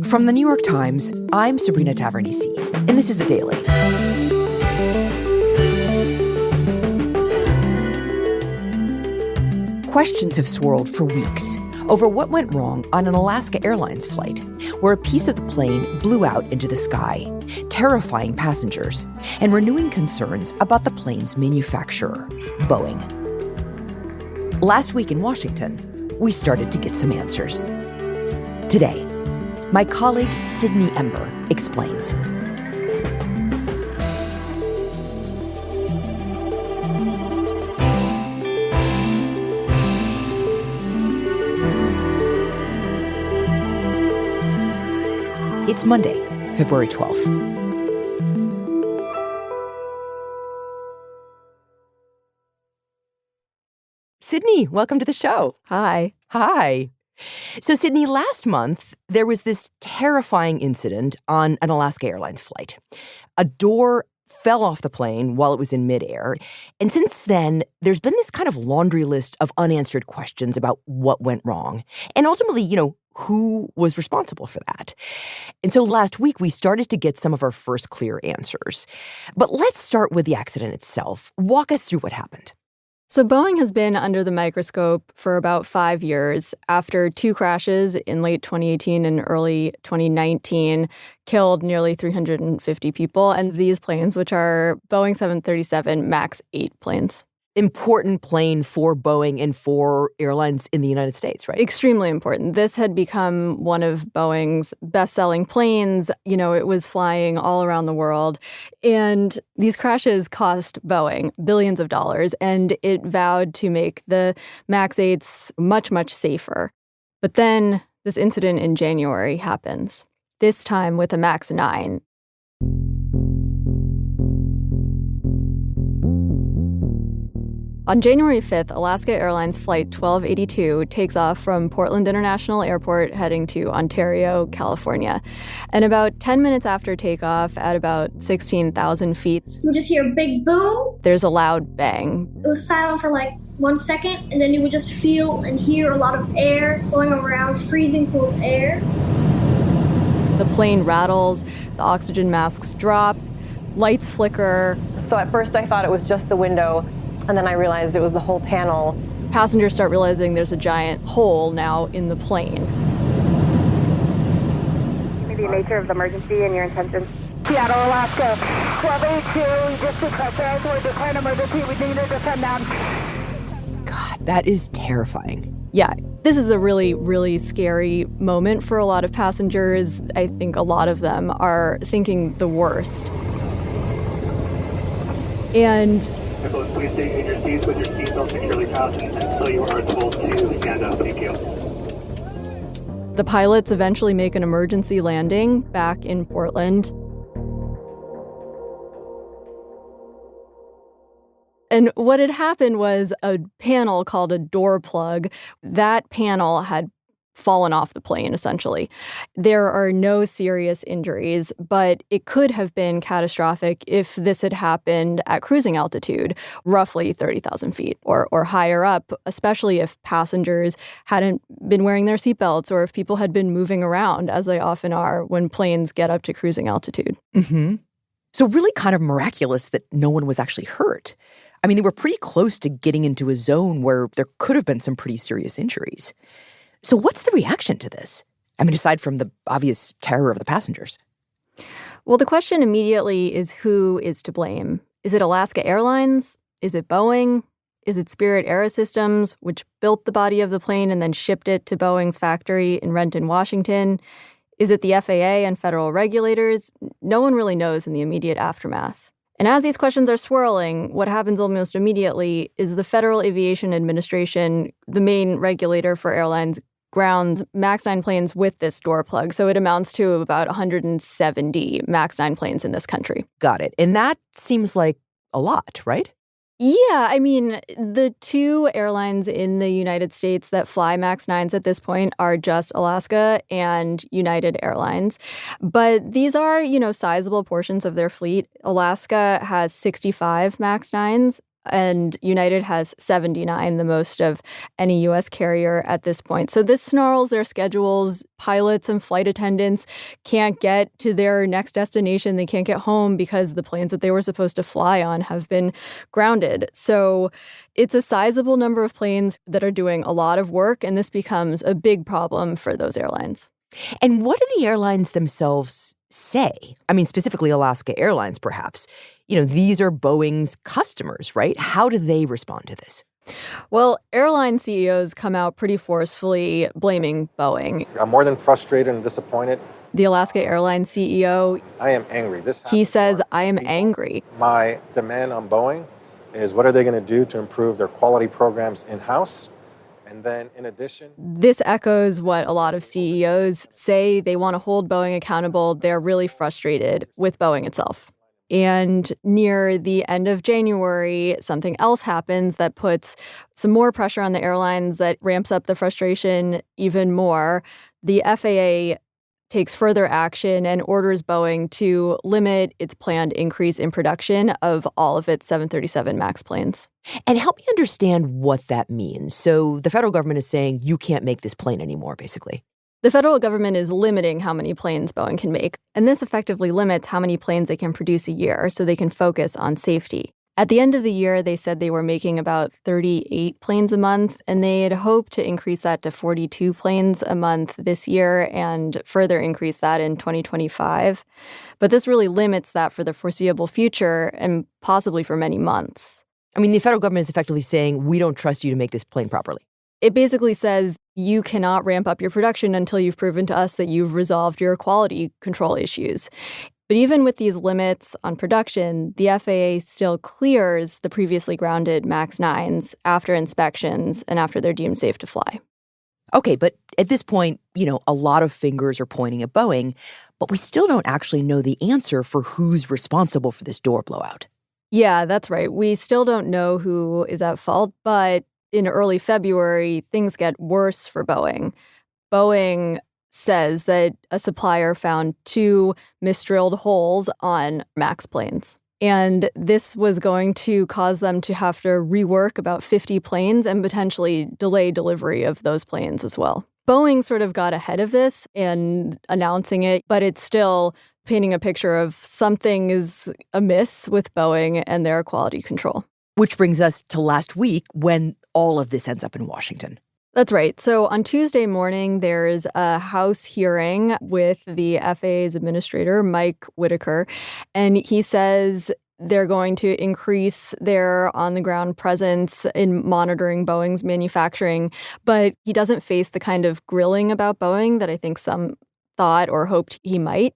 From the New York Times, I'm Sabrina Tavernise, and this is The Daily. Questions have swirled for weeks over what went wrong on an Alaska Airlines flight, where a piece of the plane blew out into the sky, terrifying passengers and renewing concerns about the plane's manufacturer, Boeing. Last week in Washington, we started to get some answers. Today, my colleague Sydney Ember explains. It's Monday, February 12th. Sydney, welcome to the show. Hi. Hi. So, Sydney, last month, there was this terrifying incident on an Alaska Airlines flight. A door fell off the plane while it was in midair. And since then, there's been this kind of laundry list of unanswered questions about what went wrong. And ultimately, who was responsible for that? And so last week, we started to get some of our first clear answers. But let's start with the accident itself. Walk us through what happened. So Boeing has been under the microscope for about 5 years after two crashes in late 2018 and early 2019 killed nearly 350 people. And these planes, which are Boeing 737 MAX 8 planes. Important plane for Boeing and for airlines in the United States, right? Extremely important. This had become one of Boeing's best-selling planes. It was flying all around the world. And these crashes cost Boeing billions of dollars, and it vowed to make the MAX 8s much, much safer. But then this incident in January happens, this time with a MAX 9. On January 5th, Alaska Airlines Flight 1282 takes off from Portland International Airport heading to Ontario, California. And about 10 minutes after takeoff, at about 16,000 feet, you just hear a big boom. There's a loud bang. It was silent for like 1 second, and then you would just feel and hear a lot of air going around, freezing cold air. The plane rattles, the oxygen masks drop, lights flicker. So at first I thought it was just the window. And then I realized it was the whole panel. Passengers start realizing there's a giant hole now in the plane. Maybe the nature of the emergency and your intentions. Seattle, Alaska, 1282, just authorized, we're declaring emergency, we need to descend down. God, that is terrifying. Yeah, this is a really, really scary moment for a lot of passengers. I think a lot of them are thinking the worst. And please stay in your seats with your seatbelt securely fastened until you are told to stand up. Thank you. The pilots eventually make an emergency landing back in Portland. And what had happened was a panel called a door plug. That panel had fallen off the plane, essentially. There are no serious injuries, but it could have been catastrophic if this had happened at cruising altitude, roughly 30,000 feet or higher up, especially if passengers hadn't been wearing their seatbelts or if people had been moving around, as they often are when planes get up to cruising altitude. Mm-hmm. So really kind of miraculous that no one was actually hurt. I mean, they were pretty close to getting into a zone where there could have been some pretty serious injuries. So what's the reaction to this? I mean, aside from the obvious terror of the passengers. Well, the question immediately is who is to blame? Is it Alaska Airlines? Is it Boeing? Is it Spirit Aerosystems, which built the body of the plane and then shipped it to Boeing's factory in Renton, Washington? Is it the FAA and federal regulators? No one really knows in the immediate aftermath. And as these questions are swirling, what happens almost immediately is the Federal Aviation Administration, the main regulator for airlines, grounds MAX 9 planes with this door plug. So it amounts to about 170 MAX 9 planes in this country. Got it. And that seems like a lot, right? Yeah, I mean, the two airlines in the United States that fly MAX 9s at this point are just Alaska and United Airlines. But these are, sizable portions of their fleet. Alaska has 65 MAX 9s. and United has 79, the most of any U.S. carrier at this point. So this snarls their schedules. Pilots and flight attendants can't get to their next destination. They can't get home because the planes that they were supposed to fly on have been grounded. So it's a sizable number of planes that are doing a lot of work, and this becomes a big problem for those airlines. And what do the airlines themselves say? I mean, specifically Alaska Airlines, perhaps. These are Boeing's customers, right? How do they respond to this? Well, airline CEOs come out pretty forcefully blaming Boeing. I'm more than frustrated and disappointed. The Alaska Airlines CEO, I am angry. He says, I am angry. My demand on Boeing is what are they going to do to improve their quality programs in-house? And then in addition, this echoes what a lot of CEOs say. They want to hold Boeing accountable. They're really frustrated with Boeing itself. And near the end of January, something else happens that puts some more pressure on the airlines, that ramps up the frustration even more. The FAA takes further action and orders Boeing to limit its planned increase in production of all of its 737 MAX planes. And help me understand what that means. So the federal government is saying you can't make this plane anymore, basically. The federal government is limiting how many planes Boeing can make, and this effectively limits how many planes they can produce a year so they can focus on safety. At the end of the year, they said they were making about 38 planes a month, and they had hoped to increase that to 42 planes a month this year and further increase that in 2025. But this really limits that for the foreseeable future and possibly for many months. I mean, the federal government is effectively saying, we don't trust you to make this plane properly. It basically says you cannot ramp up your production until you've proven to us that you've resolved your quality control issues. But even with these limits on production, the FAA still clears the previously grounded MAX 9s after inspections and after they're deemed safe to fly. Okay, but at this point, a lot of fingers are pointing at Boeing, but we still don't actually know the answer for who's responsible for this door blowout. Yeah, that's right. We still don't know who is at fault, but in early February, things get worse for Boeing. Boeing says that a supplier found 2 misdrilled holes on MAX planes. And this was going to cause them to have to rework about 50 planes and potentially delay delivery of those planes as well. Boeing sort of got ahead of this and announcing it, but it's still painting a picture of something is amiss with Boeing and their quality control. Which brings us to last week when all of this ends up in Washington. That's right. So on Tuesday morning, there's a House hearing with the FAA's administrator, Mike Whitaker, and he says they're going to increase their on-the-ground presence in monitoring Boeing's manufacturing, but he doesn't face the kind of grilling about Boeing that I think some thought or hoped he might.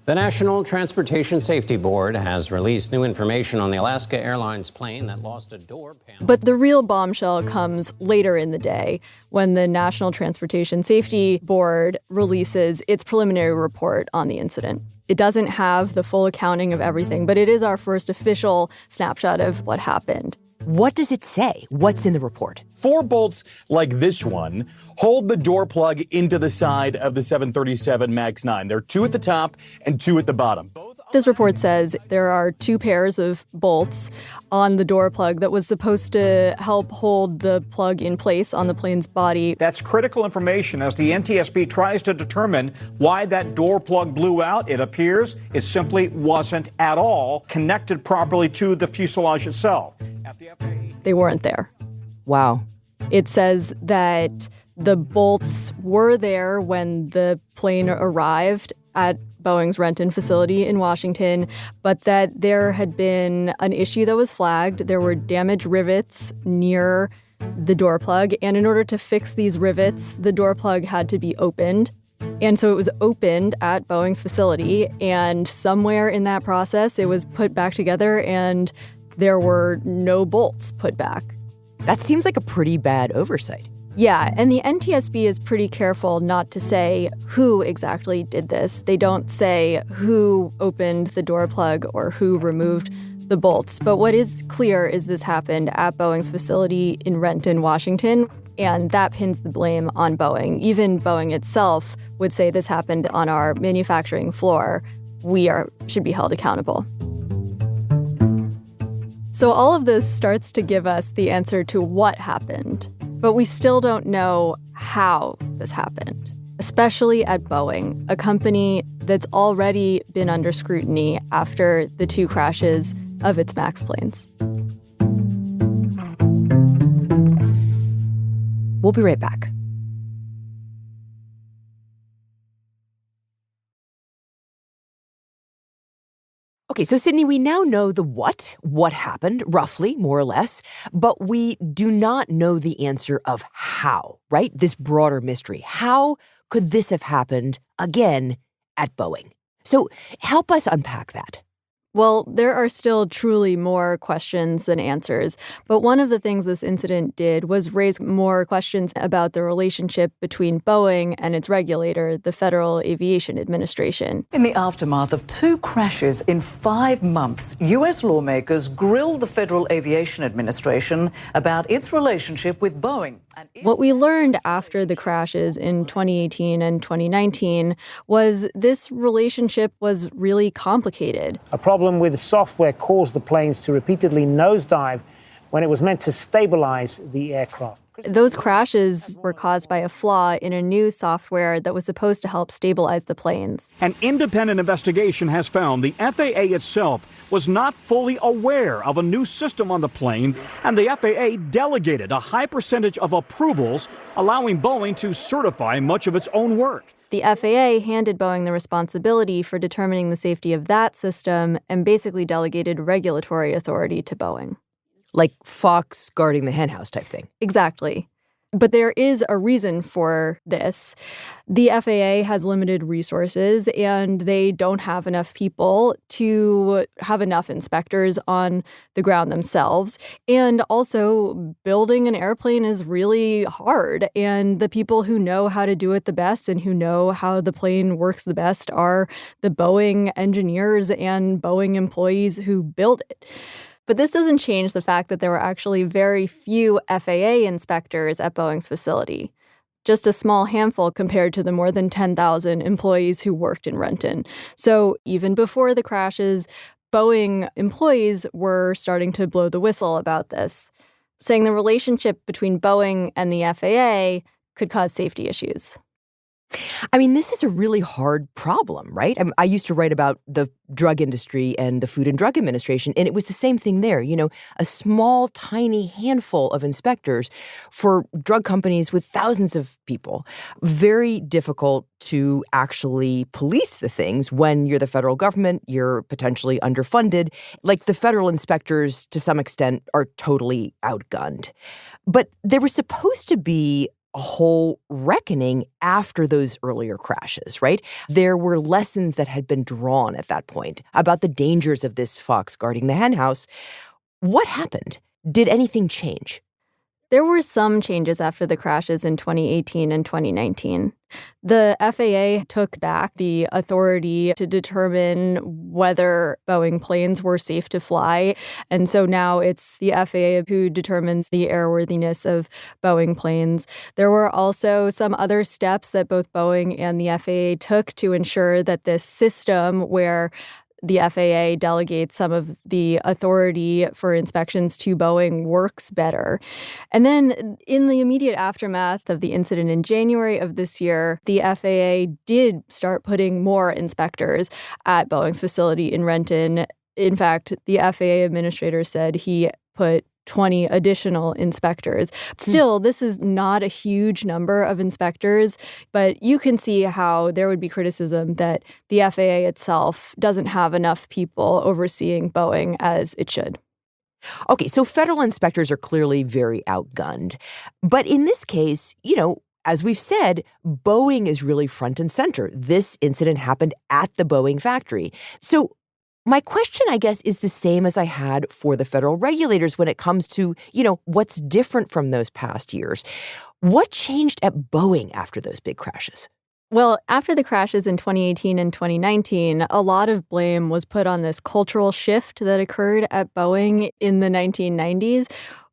The National Transportation Safety Board has released new information on the Alaska Airlines plane that lost a door panel. But the real bombshell comes later in the day when the National Transportation Safety Board releases its preliminary report on the incident. It doesn't have the full accounting of everything, but it is our first official snapshot of what happened. What does it say? What's in the report? 4 bolts like this one hold the door plug into the side of the 737 MAX 9. There are 2 at the top and 2 at the bottom. This report says there are 2 pairs of bolts on the door plug that was supposed to help hold the plug in place on the plane's body. That's critical information as the NTSB tries to determine why that door plug blew out. It appears it simply wasn't at all connected properly to the fuselage itself. They weren't there. Wow. It says that the bolts were there when the plane arrived at Boeing's Renton facility in Washington, but that there had been an issue that was flagged. There were damaged rivets near the door plug, and in order to fix these rivets, the door plug had to be opened. And so it was opened at Boeing's facility, and somewhere in that process, it was put back together, and there were no bolts put back. That seems like a pretty bad oversight. Yeah, and the NTSB is pretty careful not to say who exactly did this. They don't say who opened the door plug or who removed the bolts. But what is clear is this happened at Boeing's facility in Renton, Washington, and that pins the blame on Boeing. Even Boeing itself would say this happened on our manufacturing floor. We should be held accountable. So all of this starts to give us the answer to what happened, but we still don't know how this happened, especially at Boeing, a company that's already been under scrutiny after the 2 crashes of its MAX planes. We'll be right back. Okay, so Sydney, we now know the what happened, roughly, more or less, but we do not know the answer of how, right? This broader mystery. How could this have happened again at Boeing? So help us unpack that. Well, there are still truly more questions than answers, but one of the things this incident did was raise more questions about the relationship between Boeing and its regulator, the Federal Aviation Administration. In the aftermath of 2 crashes in 5 months, U.S. lawmakers grilled the Federal Aviation Administration about its relationship with Boeing. What we learned after the crashes in 2018 and 2019 was this relationship was really complicated. A problem with software caused the planes to repeatedly nosedive when it was meant to stabilize the aircraft. Those crashes were caused by a flaw in a new software that was supposed to help stabilize the planes. An independent investigation has found the FAA itself was not fully aware of a new system on the plane, and the FAA delegated a high percentage of approvals, allowing Boeing to certify much of its own work. The FAA handed Boeing the responsibility for determining the safety of that system and basically delegated regulatory authority to Boeing. Like fox guarding the henhouse type thing. Exactly. But there is a reason for this. The FAA has limited resources, and they don't have enough people to have enough inspectors on the ground themselves. And also, building an airplane is really hard. And the people who know how to do it the best and who know how the plane works the best are the Boeing engineers and Boeing employees who build it. But this doesn't change the fact that there were actually very few FAA inspectors at Boeing's facility. Just a small handful compared to the more than 10,000 employees who worked in Renton. So even before the crashes, Boeing employees were starting to blow the whistle about this, saying the relationship between Boeing and the FAA could cause safety issues. I mean, this is a really hard problem, right? I used to write about the drug industry and the Food and Drug Administration, and it was the same thing there. You know, a small, tiny handful of inspectors for drug companies with thousands of people. Very difficult to actually police the things when you're the federal government, you're potentially underfunded. Like the federal inspectors, to some extent, are totally outgunned. But there was supposed to be a whole reckoning after those earlier crashes, right? There were lessons that had been drawn at that point about the dangers of this fox guarding the henhouse. What happened? Did anything change? There were some changes after the crashes in 2018 and 2019. The FAA took back the authority to determine whether Boeing planes were safe to fly. And so now it's the FAA who determines the airworthiness of Boeing planes. There were also some other steps that both Boeing and the FAA took to ensure that this system where the FAA delegates some of the authority for inspections to Boeing works better. And then in the immediate aftermath of the incident in January of this year, the FAA did start putting more inspectors at Boeing's facility in Renton. In fact, the FAA administrator said he put 20 additional inspectors. Still, this is not a huge number of inspectors, but you can see how there would be criticism that the FAA itself doesn't have enough people overseeing Boeing as it should. Okay, so federal inspectors are clearly very outgunned. But in this case, you know, as we've said, Boeing is really front and center. This incident happened at the Boeing factory. So my question, I guess, is the same as I had for the federal regulators when it comes to, you know, what's different from those past years. What changed at Boeing after those big crashes? Well, after the crashes in 2018 and 2019, a lot of blame was put on this cultural shift that occurred at Boeing in the 1990s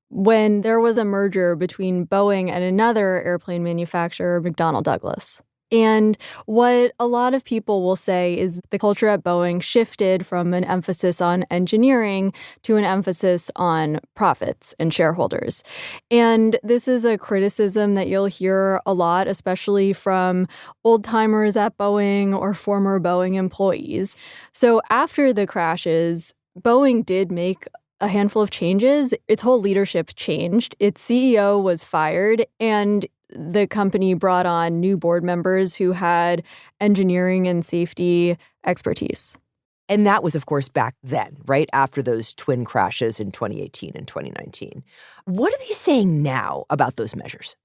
when there was a merger between Boeing and another airplane manufacturer, McDonnell Douglas. And what a lot of people will say is the culture at Boeing shifted from an emphasis on engineering to an emphasis on profits and shareholders. And this is a criticism that you'll hear a lot, especially from old-timers at Boeing or former Boeing employees. So after the crashes, Boeing did make a handful of changes. Its whole leadership changed. Its CEO was fired, and the company brought on new board members who had engineering and safety expertise. And that was, of course, back then, right? After those twin crashes in 2018 and 2019. What are they saying now about those measures?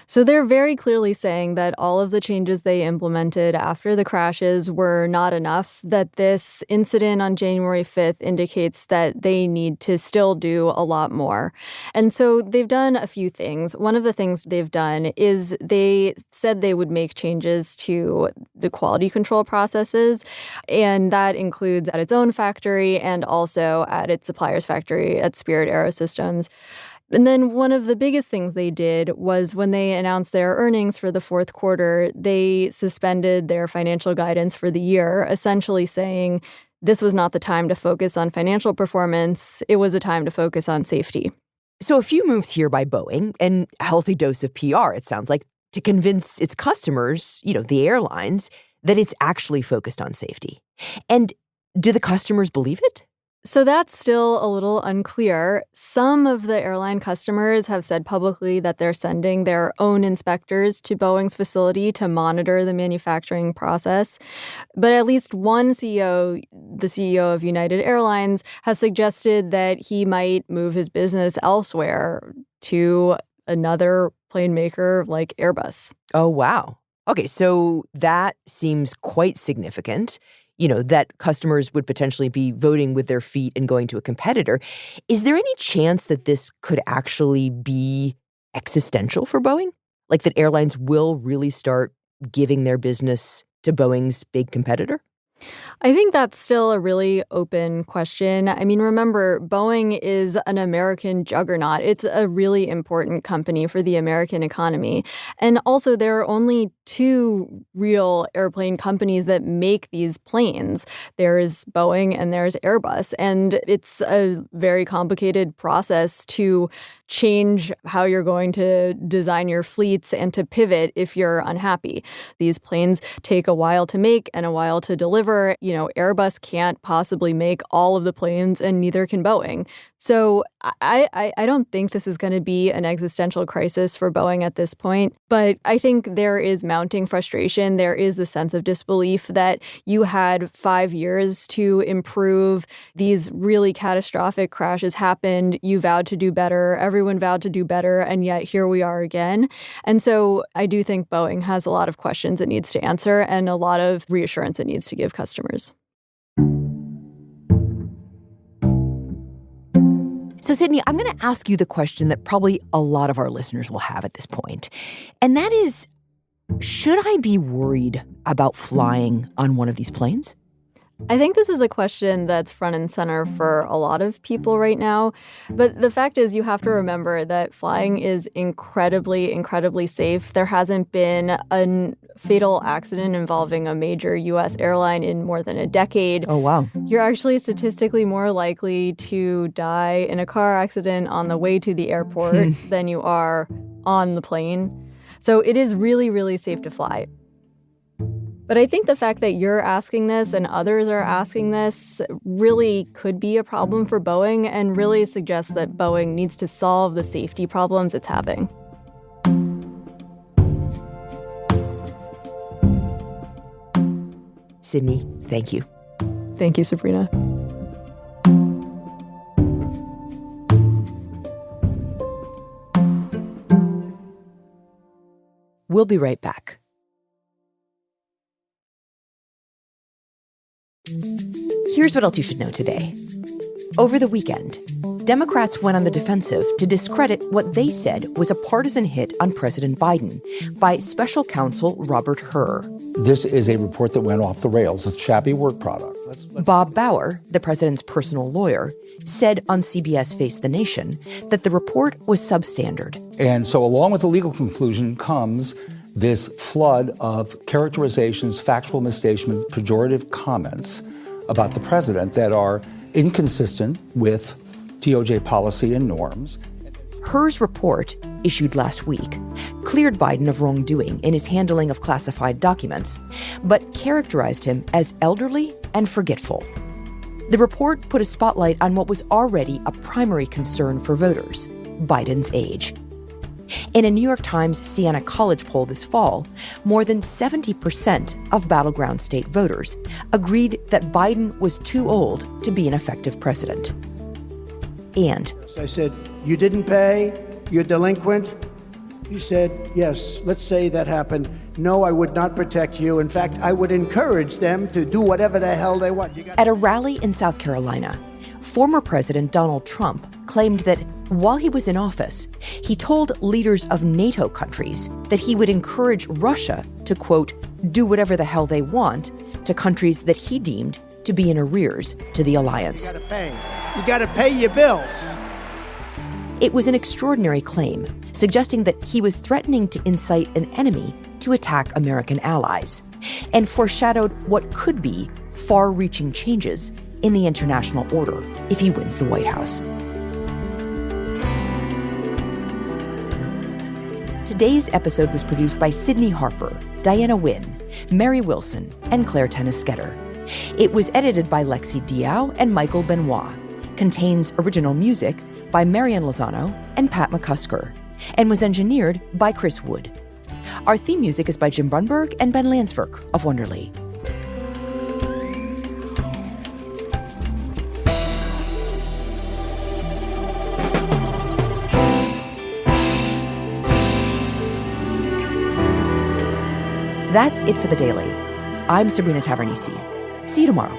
So they're very clearly saying that all of the changes they implemented after the crashes were not enough, that this incident on January 5th indicates that they need to still do a lot more. And so they've done a few things. One of the things they've done is they said they would make changes to the quality control processes, and that includes at its own factory and also at its supplier's factory at Spirit AeroSystems. And then one of the biggest things they did was when they announced their earnings for the fourth quarter, they suspended their financial guidance for the year, essentially saying this was not the time to focus on financial performance. It was a time to focus on safety. So a few moves here by Boeing and a healthy dose of PR, it sounds like, to convince its customers, the airlines, that it's actually focused on safety. And do the customers believe it? So that's still a little unclear. Some of the airline customers have said publicly that they're sending their own inspectors to Boeing's facility to monitor the manufacturing process. But at least one CEO, the CEO of United Airlines, has suggested that he might move his business elsewhere to another plane maker like Airbus. Oh, wow. Okay, so that seems quite significant. That customers would potentially be voting with their feet and going to a competitor. Is there any chance that this could actually be existential for Boeing? Like that airlines will really start giving their business to Boeing's big competitor? I think that's still a really open question. I mean, remember, Boeing is an American juggernaut. It's a really important company for the American economy. And also, there are only two real airplane companies that make these planes. There's Boeing and there's Airbus. And it's a very complicated process to change how you're going to design your fleets and to pivot if you're unhappy. These planes take a while to make and a while to deliver. Airbus can't possibly make all of the planes, and neither can Boeing. So I don't think this is going to be an existential crisis for Boeing at this point. But I think there is mounting frustration. There is the sense of disbelief that you had 5 years to improve. These really catastrophic crashes happened. You vowed to do better. Everyone vowed to do better. And yet here we are again. And so I do think Boeing has a lot of questions it needs to answer and a lot of reassurance it needs to give customers. So, Sydney, I'm going to ask you the question that probably a lot of our listeners will have at this point. And that is, should I be worried about flying on one of these planes? I think this is a question that's front and center for a lot of people right now. But the fact is, you have to remember that flying is incredibly, incredibly safe. There hasn't been a fatal accident involving a major U.S. airline in more than a decade. Oh, wow. You're actually statistically more likely to die in a car accident on the way to the airport than you are on the plane. So it is really, really safe to fly. But I think the fact that you're asking this and others are asking this really could be a problem for Boeing and really suggests that Boeing needs to solve the safety problems it's having. Sydney, thank you. Thank you, Sabrina. We'll be right back. Here's what else you should know today. Over the weekend, Democrats went on the defensive to discredit what they said was a partisan hit on President Biden by special counsel Robert Hur. This is a report that went off the rails. It's shabby work product. Bob Bauer, the president's personal lawyer, said on CBS Face the Nation that the report was substandard. And so along with the legal conclusion comes this flood of characterizations, factual misstatements, pejorative comments about the president that are inconsistent with DOJ policy and norms. Her's report, issued last week, cleared Biden of wrongdoing in his handling of classified documents, but characterized him as elderly and forgetful. The report put a spotlight on what was already a primary concern for voters: Biden's age. In a New York Times Siena College poll this fall, more than 70% of battleground state voters agreed that Biden was too old to be an effective president. And I said, "You didn't pay? You're delinquent?" He said, "Yes, let's say that happened. No, I would not protect you. In fact, I would encourage them to do whatever the hell they want." At a rally in South Carolina, former President Donald Trump claimed that while he was in office, he told leaders of NATO countries that he would encourage Russia to, quote, do whatever the hell they want to countries that he deemed to be in arrears to the alliance. You gotta pay your bills. It was an extraordinary claim, suggesting that he was threatening to incite an enemy to attack American allies, and foreshadowed what could be far-reaching changes in the international order if he wins the White House. Today's episode was produced by Sydney Harper, Diana Wynn, Mary Wilson, and Claire Tennis-Sketter. It was edited by Lexi Diao and Michael Benoit, contains original music by Marian Lozano and Pat McCusker, and was engineered by Chris Wood. Our theme music is by Jim Brunberg and Ben Landsverk of Wonderly. That's it for The Daily. I'm Sabrina Tavernisi. See you tomorrow.